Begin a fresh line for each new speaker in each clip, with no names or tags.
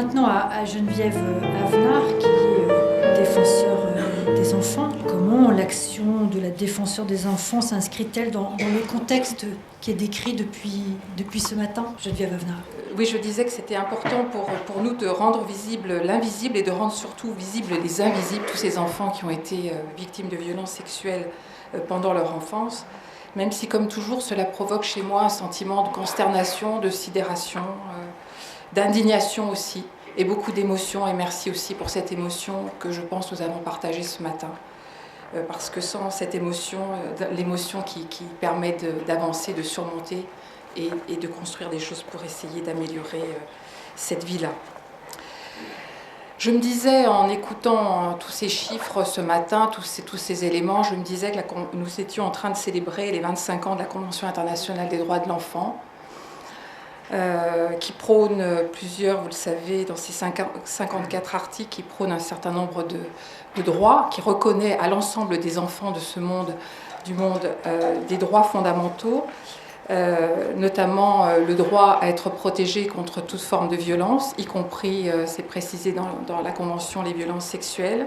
maintenant à Geneviève Avenard, qui est défenseur des enfants. Comment l'action de la défenseur des enfants s'inscrit-elle dans le contexte qui est décrit depuis ce matin, Geneviève Avenard?
Oui, je disais que c'était important pour nous de rendre visible l'invisible et de rendre surtout visible les invisibles, tous ces enfants qui ont été victimes de violences sexuelles pendant leur enfance, même si, comme toujours, cela provoque chez moi un sentiment de consternation, de sidération, d'indignation aussi, et beaucoup d'émotions. Et merci aussi pour cette émotion que je pense nous avons partagée ce matin. Parce que sans cette émotion, l'émotion qui permet d'avancer, de surmonter et de construire des choses pour essayer d'améliorer cette vie-là. Je me disais, en écoutant tous ces chiffres ce matin, tous ces éléments, je me disais que nous étions en train de célébrer les 25 ans de la Convention internationale des droits de l'enfant, qui prône plusieurs, vous le savez, dans ces 54 articles, qui prône un certain nombre de droits, qui reconnaît à l'ensemble des enfants de ce monde, des droits fondamentaux, notamment le droit à être protégé contre toute forme de violence, y compris, c'est précisé dans la Convention, les violences sexuelles,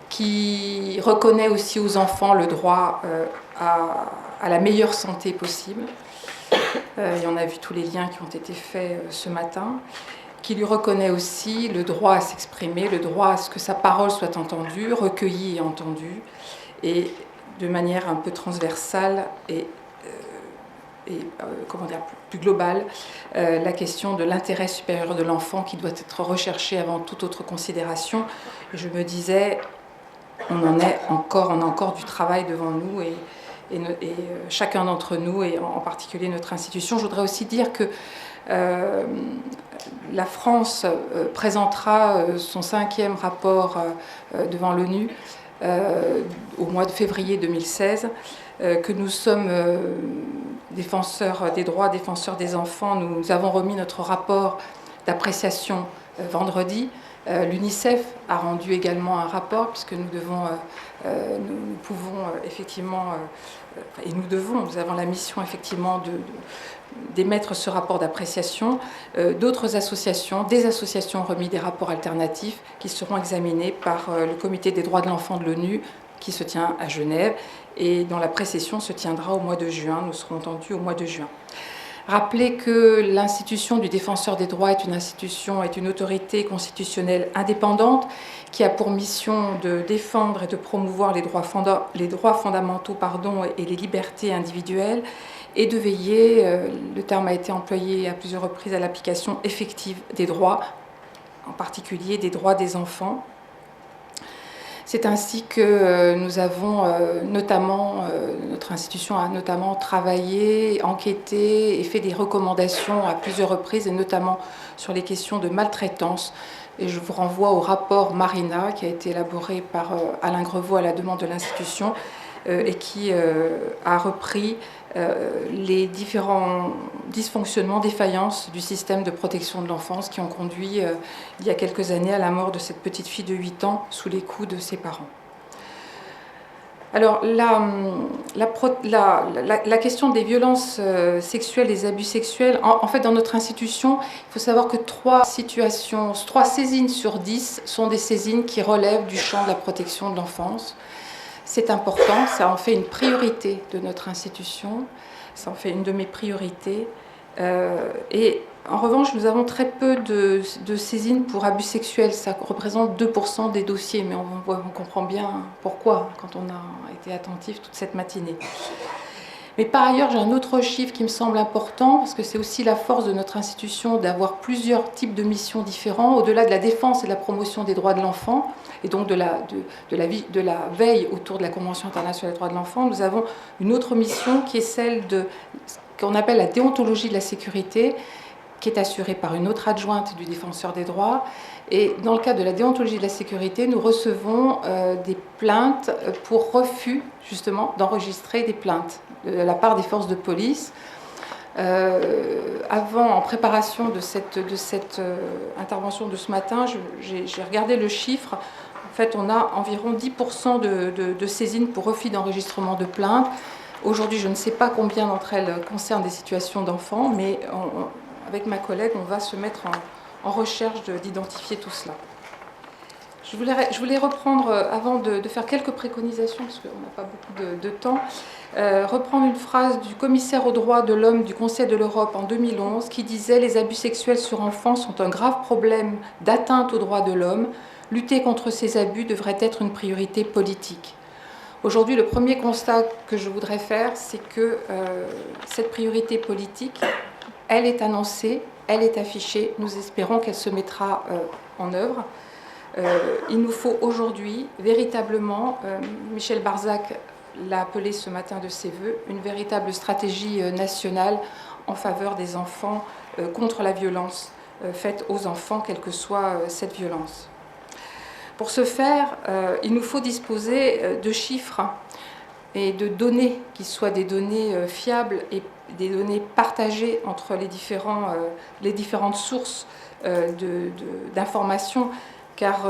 qui reconnaît aussi aux enfants le droit à la meilleure santé possible. Et on a vu tous les liens qui ont été faits ce matin, qui lui reconnaît aussi le droit à s'exprimer, le droit à ce que sa parole soit entendue, recueillie et entendue, et de manière un peu transversale et plus globale, la question de l'intérêt supérieur de l'enfant qui doit être recherché avant toute autre considération. Et je me disais, on a encore du travail devant nous et chacun d'entre nous, et en particulier notre institution. Je voudrais aussi dire que la France présentera son 5e rapport devant l'ONU au mois de février 2016, que nous sommes défenseurs des droits, défenseurs des enfants. Nous avons remis notre rapport d'appréciation vendredi. L'UNICEF a rendu également un rapport, puisque nous pouvons effectivement, et nous avons la mission effectivement d'émettre ce rapport d'appréciation. D'autres associations, des associations ont remis des rapports alternatifs qui seront examinés par le Comité des droits de l'enfant de l'ONU, qui se tient à Genève, et dont la précession se tiendra au mois de juin. Nous serons entendus au mois de juin. Rappelez que l'institution du défenseur des droits est une autorité constitutionnelle indépendante qui a pour mission de défendre et de promouvoir les droits fondamentaux et les libertés individuelles, et de veiller, le terme a été employé à plusieurs reprises, à l'application effective des droits, en particulier des droits des enfants. C'est ainsi que nous avons notre institution a notamment travaillé, enquêté et fait des recommandations à plusieurs reprises, et notamment sur les questions de maltraitance. Et je vous renvoie au rapport Marina, qui a été élaboré par Alain Grevaux à la demande de l'institution, et qui a repris les différents dysfonctionnements, défaillances du système de protection de l'enfance qui ont conduit il y a quelques années à la mort de cette petite fille de 8 ans sous les coups de ses parents. Alors la question des violences sexuelles, des abus sexuels, en fait dans notre institution, il faut savoir que 3 saisines sur 10 sont des saisines qui relèvent du champ de la protection de l'enfance. C'est important, ça en fait une priorité de notre institution, ça en fait une de mes priorités. Et en revanche, nous avons très peu de saisines pour abus sexuels, ça représente 2% des dossiers, mais on comprend bien pourquoi quand on a été attentif toute cette matinée. Mais par ailleurs, j'ai un autre chiffre qui me semble important, parce que c'est aussi la force de notre institution d'avoir plusieurs types de missions différents, au-delà de la défense et de la promotion des droits de l'enfant, et donc de la veille autour de la Convention internationale des droits de l'enfant. Nous avons une autre mission qui est celle de ce qu'on appelle la déontologie de la sécurité, qui est assurée par une autre adjointe du défenseur des droits. Et dans le cadre de la déontologie de la sécurité, nous recevons des plaintes pour refus, justement, d'enregistrer des plaintes de la part des forces de police. En préparation de cette intervention de ce matin, j'ai regardé le chiffre. En fait, on a environ 10% de saisines pour refus d'enregistrement de plaintes. Aujourd'hui, je ne sais pas combien d'entre elles concernent des situations d'enfants, mais avec ma collègue, on va se mettre en recherche d'identifier tout cela. Je voulais reprendre, avant de faire quelques préconisations, parce qu'on n'a pas beaucoup de temps, reprendre une phrase du commissaire aux droits de l'homme du Conseil de l'Europe en 2011 qui disait « Les abus sexuels sur enfants sont un grave problème d'atteinte aux droits de l'homme. Lutter contre ces abus devrait être une priorité politique. » Aujourd'hui, le premier constat que je voudrais faire, c'est que cette priorité politique, elle est annoncée, elle est affichée. Nous espérons qu'elle se mettra en œuvre. Il nous faut aujourd'hui, véritablement, Michel Barzac l'a appelé ce matin de ses voeux, une véritable stratégie nationale en faveur des enfants, contre la violence faite aux enfants, quelle que soit cette violence. Pour ce faire, il nous faut disposer de chiffres et de données qui soient des données fiables et des données partagées entre les différentes sources d'informations, car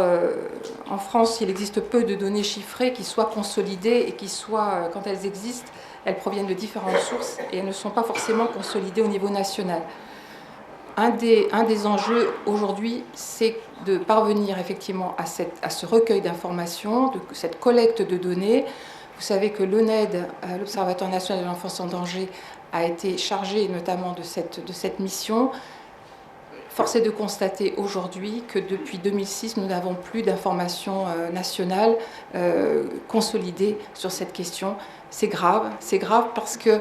en France, il existe peu de données chiffrées qui soient consolidées et qui soient, quand elles existent, elles proviennent de différentes sources et elles ne sont pas forcément consolidées au niveau national. Un des enjeux aujourd'hui, c'est de parvenir effectivement à ce recueil d'informations, de cette collecte de données. Vous savez que l'ONED, l'Observatoire national de l'enfance en danger, a été chargé notamment de cette mission. Force est de constater aujourd'hui que depuis 2006, nous n'avons plus d'informations nationales consolidées sur cette question. C'est grave parce qu'on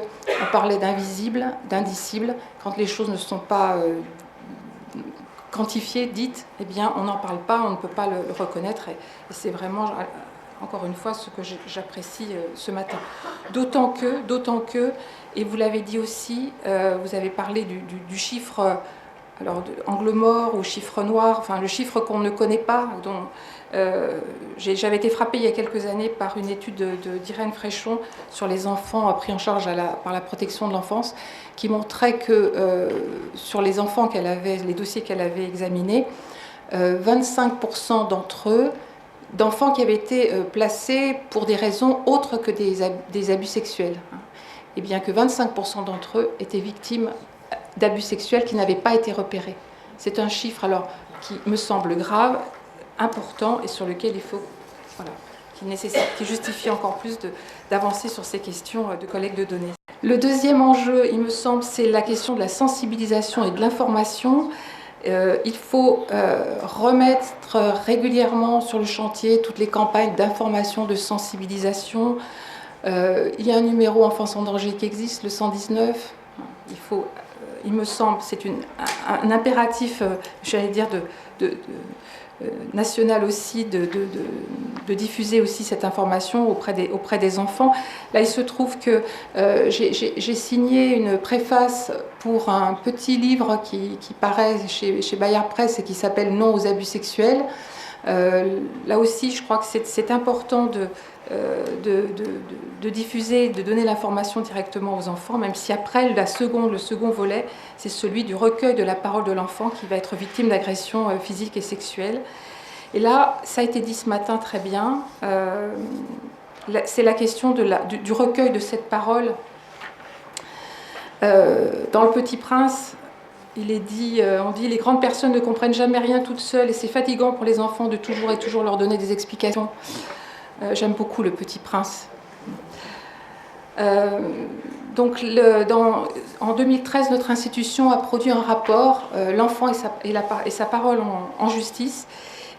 parlait d'invisible, d'indicible. Quand les choses ne sont pas quantifiées, dites, eh bien on n'en parle pas, on ne peut pas le reconnaître. Et c'est vraiment, encore une fois, ce que j'apprécie ce matin. D'autant que, et vous l'avez dit aussi, vous avez parlé du chiffre... Alors, angle mort ou chiffre noir, enfin le chiffre qu'on ne connaît pas. J'avais été frappée il y a quelques années par une étude d'Irène Fréchon sur les enfants pris en charge par la protection de l'enfance, qui montrait que sur les enfants les dossiers qu'elle avait examinés, 25% d'entre eux, d'enfants qui avaient été placés pour des raisons autres que des abus sexuels, et bien que 25% d'entre eux étaient victimes d'abus sexuels qui n'avaient pas été repérés. C'est un chiffre alors qui me semble grave, important et sur lequel il faut, qui justifie encore plus d'avancer sur ces questions de collecte de données. Le deuxième enjeu, il me semble, c'est la question de la sensibilisation et de l'information. Il faut remettre régulièrement sur le chantier toutes les campagnes d'information, de sensibilisation. Il y a un numéro Enfance en danger qui existe, le 119. Il me semble, c'est un impératif, j'allais dire, national aussi, de diffuser aussi cette information auprès des enfants. Là, il se trouve que j'ai signé une préface pour un petit livre qui paraît chez Bayard Presse et qui s'appelle « Non aux abus sexuels ». Là aussi, je crois que c'est important de diffuser, de donner l'information directement aux enfants, même si après, le second volet, c'est celui du recueil de la parole de l'enfant qui va être victime d'agressions physiques et sexuelles. Et là, ça a été dit ce matin très bien, c'est la question du recueil de cette parole. Dans Le Petit Prince, il est dit, on dit « Les grandes personnes ne comprennent jamais rien toutes seules et c'est fatigant pour les enfants de toujours et toujours leur donner des explications. » J'aime beaucoup Le Petit Prince. Donc, en 2013, notre institution a produit un rapport, L'enfant et sa parole en justice,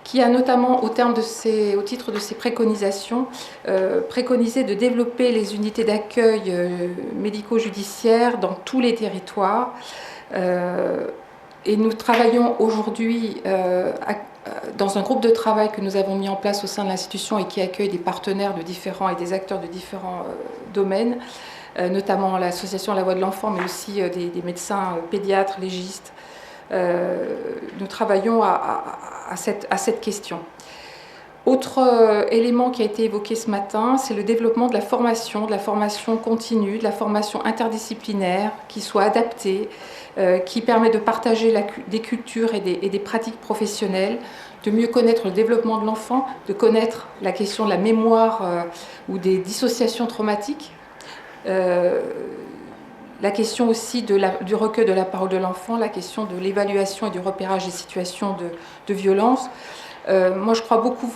qui a notamment, au titre de ses préconisations, préconisé de développer les unités d'accueil médico-judiciaires dans tous les territoires. Et nous travaillons aujourd'hui dans un groupe de travail que nous avons mis en place au sein de l'institution et qui accueille des partenaires et des acteurs de différents domaines, notamment l'association La Voix de l'Enfant, mais aussi des médecins pédiatres, légistes. Nous travaillons à cette question. Autre élément qui a été évoqué ce matin, c'est le développement de la formation continue, de la formation interdisciplinaire qui soit adaptée, qui permet de partager des cultures et des pratiques professionnelles, de mieux connaître le développement de l'enfant, de connaître la question de la mémoire ou des dissociations traumatiques. la question aussi du recueil de la parole de l'enfant, la question de l'évaluation et du repérage des situations de violence. Moi, je crois beaucoup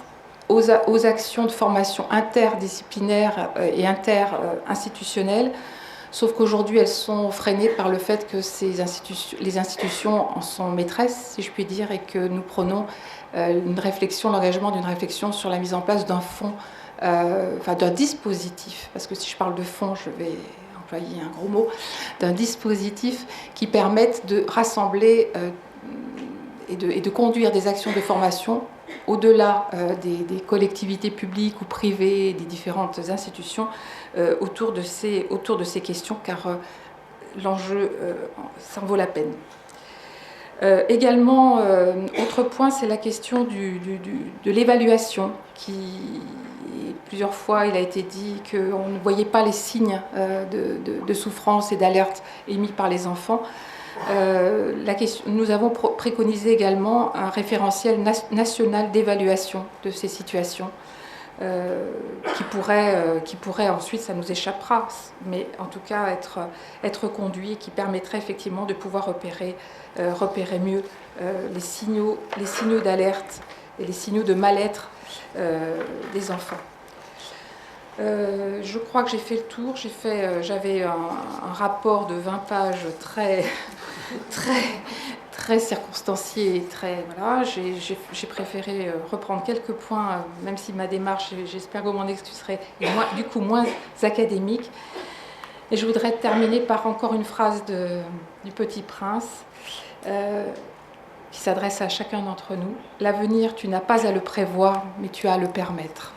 aux actions de formation interdisciplinaire et inter-institutionnelles, sauf qu'aujourd'hui, elles sont freinées par le fait que les institutions en sont maîtresses, si je puis dire, et que nous prenons l'engagement d'une réflexion sur la mise en place d'un fonds, d'un dispositif, parce que si je parle de fonds, je vais employer un gros mot, d'un dispositif qui permette de rassembler et de conduire des actions de formation au-delà des collectivités publiques ou privées, des différentes institutions, autour de ces questions, car l'enjeu, ça en vaut la peine. Également, autre point, c'est la question de l'évaluation, plusieurs fois il a été dit qu'on ne voyait pas les signes de souffrance et d'alerte émis par les enfants. Nous avons préconisé également un référentiel national d'évaluation de ces situations qui pourrait ensuite, ça nous échappera, mais en tout cas être conduit et qui permettrait effectivement de pouvoir repérer mieux les signaux d'alerte et les signaux de mal-être des enfants. Je crois que j'ai fait le tour. J'avais un rapport de 20 pages très circonstancié et voilà. J'ai préféré reprendre quelques points, même si ma démarche, j'espère que vous m'en excuserez, est moins académique. Et je voudrais terminer par encore une phrase du Petit Prince qui s'adresse à chacun d'entre nous. L'avenir, tu n'as pas à le prévoir, mais tu as à le permettre.